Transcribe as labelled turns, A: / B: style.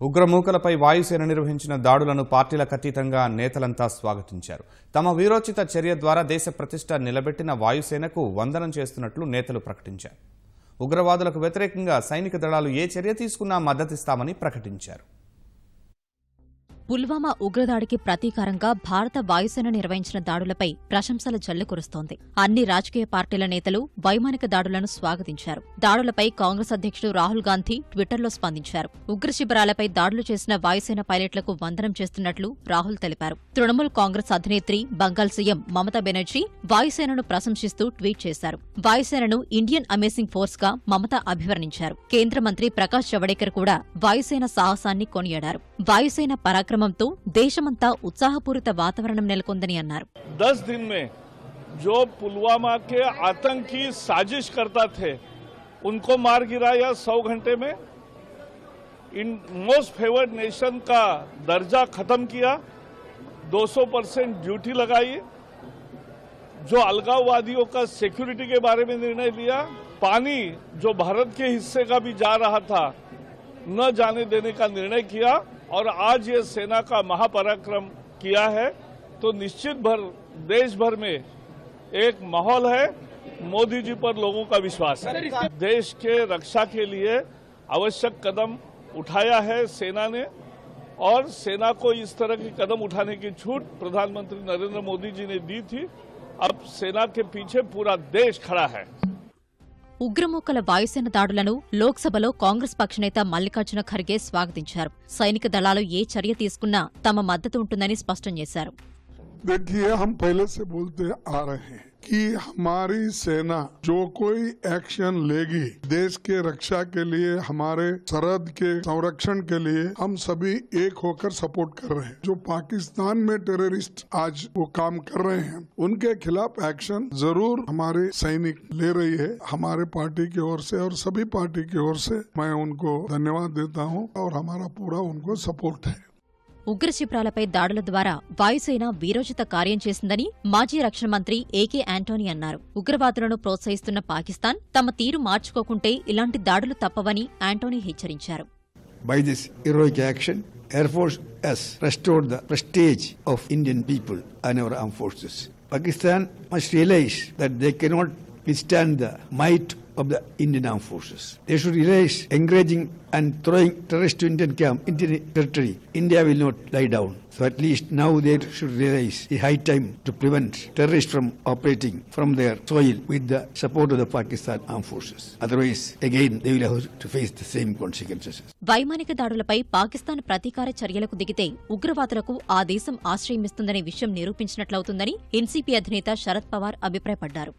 A: ఉగ్రమూకలపై వాయుసేన నిర్వహించిన దాడులను పార్టీలకు అతీతంగా నేతలంతా స్వాగతించారు. తమ వీరోచిత చర్య ద్వారా దేశ ప్రతిష్ట నిలబెట్టిన వాయుసేనకు వందనం చేస్తున్నట్లు నేతలు ప్రకటించారు. ఉగ్రవాదులకు వ్యతిరేకంగా సైనిక దళాలు ఏ చర్య తీసుకున్నా మద్దతిస్తామని ప్రకటించారు.
B: పుల్వామా ఉగ్రదాడికి ప్రతీకారంగా భారత వాయుసేన నిర్వహించిన దాడులపై ప్రశంసల జల్లు కురుస్తోంది. అన్ని రాజకీయ పార్టీల నేతలు వైమానిక దాడులను స్వాగతించారు. దాడులపై కాంగ్రెస్ అధ్యక్షుడు రాహుల్ గాంధీ ట్విట్టర్లో స్పందించారు. ఉగ్ర శిబిరాలపై దాడులు చేసిన వాయుసేన పైలట్లకు వందనం చేస్తున్నట్లు రాహుల్ తెలిపారు. తృణమూల్ కాంగ్రెస్ అధినేత్రి బంగాల్ సీఎం మమతా బెనర్జీ వాయుసేనను ప్రశంసిస్తూ ట్వీట్ చేశారు. వాయుసేనను ఇండియన్ అమేజింగ్ ఫోర్స్ గా మమతా అభివర్ణించారు. కేంద్ర మంత్రి ప్రకాష్ జవడేకర్ కూడా వాయుసేన సాహసాన్ని కొనియాడారు. వాయుసేన పరాక్రమంతో దేశమంతా ఉత్సాహపూరిత వాతావరణం నెలకొందని అన్నారు.
C: 10 दिन में जो पुलवामा के आतंकी साजिश करता थे उनको मार गिराया 100 घंटे में। इन मोस्ट फेवर्ड नेशन का दर्जा खत्म किया, 200% ड्यूटी लगाई, जो अलगाववादियों का सिक्योरिटी के बारे में निर्णय लिया, पानी जो भारत के हिस्से का भी जा रहा था न जाने देने का निर्णय किया और आज ये सेना का महापराक्रम किया है, तो निश्चित भर देश भर में एक माहौल है। मोदी जी पर लोगों का विश्वास है। देश के रक्षा के लिए आवश्यक कदम उठाया है सेना ने और सेना को इस तरह की कदम उठाने की छूट प्रधानमंत्री नरेंद्र मोदी जी ने दी थी। अब सेना के पीछे पूरा देश खड़ा है।
B: ఉగ్రమూకల వాయుసేన దాడులను లోక్సభలో కాంగ్రెస్ పక్షనేత మల్లికార్జున ఖర్గే స్వాగతించారు. సైనిక దళాలు ఏ చర్య తీసుకున్నా తమ మద్దతు ఉంటుందని స్పష్టం చేశారు.
D: देखिए, हम पहले से बोलते आ रहे हैं कि हमारी सेना जो कोई एक्शन लेगी देश के रक्षा के लिए, हमारे सरहद के संरक्षण के लिए, हम सभी एक होकर सपोर्ट कर रहे हैं। जो पाकिस्तान में टेररिस्ट आज वो काम कर रहे हैं उनके खिलाफ एक्शन जरूर हमारे सैनिक ले रही है। हमारे पार्टी की ओर से और सभी पार्टी की ओर से मैं उनको धन्यवाद देता हूँ और हमारा पूरा उनको सपोर्ट है.
B: ఉగ్ర శిబిరాలపై దాడుల ద్వారా వాయుసేన వీరోచిత కార్యం చేసిందని మాజీ రక్షణ మంత్రి ఏకే యాంటోనీ అన్నారు. ఉగ్రవాదులను ప్రోత్సహిస్తున్న పాకిస్తాన్ తమ తీరు మార్చుకోకుంటే ఇలాంటి దాడులు తప్పవని యాంటోనీ హెచ్చరించారు.
E: By this heroic action, Air Force has restored the prestige of Indian people and our armed forces. Pakistan must realize that they cannot withstand the might of the Indian armed forces. They should realize encouraging and throwing terrorists to Indian camp, Indian territory. India will not lie down. So at least now they should realize the high time to prevent terrorists from operating from their soil with the support of the Pakistan armed forces. Otherwise, again, they will have to face the same consequences.
B: వైమానిక దాడులపై పాకిస్తాన్ ప్రతీకార చర్యలకు దిగితే ఉగ్రవాదులకు ఆ దేశం ఆశ్రయమిస్తుందనే విషయం నిరూపించినట్లవుతుందని NCP అధినేత శరద్ పవార్ అభిప్రాయపడ్డారు.